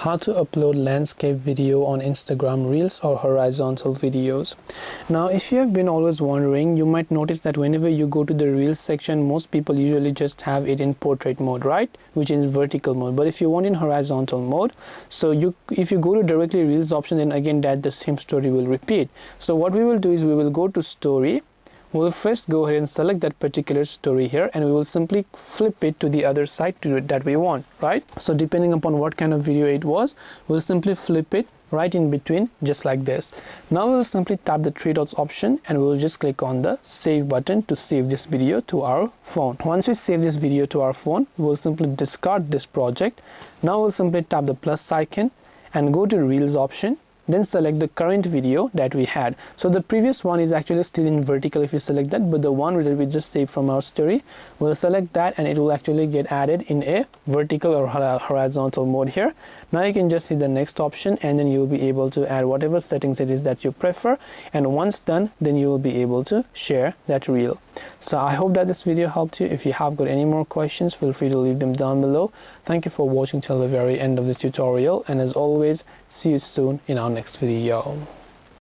how to upload landscape video on Instagram Reels or horizontal videos. Now if you have been always wondering, you might notice that whenever you go to the Reels section, most people usually just have it in portrait mode, right, which is vertical mode. But if you want in horizontal mode, so if you go to directly Reels option, then again that the same story will repeat. So what we will do is we will go to story. We'll first go ahead and select that particular story here, and we will simply flip it to the other side to it that we want, right? So depending upon what kind of video it was, we'll simply flip it right in between, just like this. Now we'll simply tap the three dots option and we'll just click on the save button to save this video to our phone. Once we save this video to our phone, we'll simply discard this project. Now we'll simply tap the plus icon and go to Reels option. Then select the current video that we had. So the previous one is actually still in vertical if you select that, but the one that we just saved from our story, we'll select that and it will actually get added in a vertical or horizontal mode here. Now you can just hit the next option and then you'll be able to add whatever settings it is that you prefer, and once done, then you will be able to share that reel. So I hope that this video helped you. If you have got any more questions, feel free to leave them down below. Thank you for watching till the very end of the tutorial, and as always, see you soon in our next video.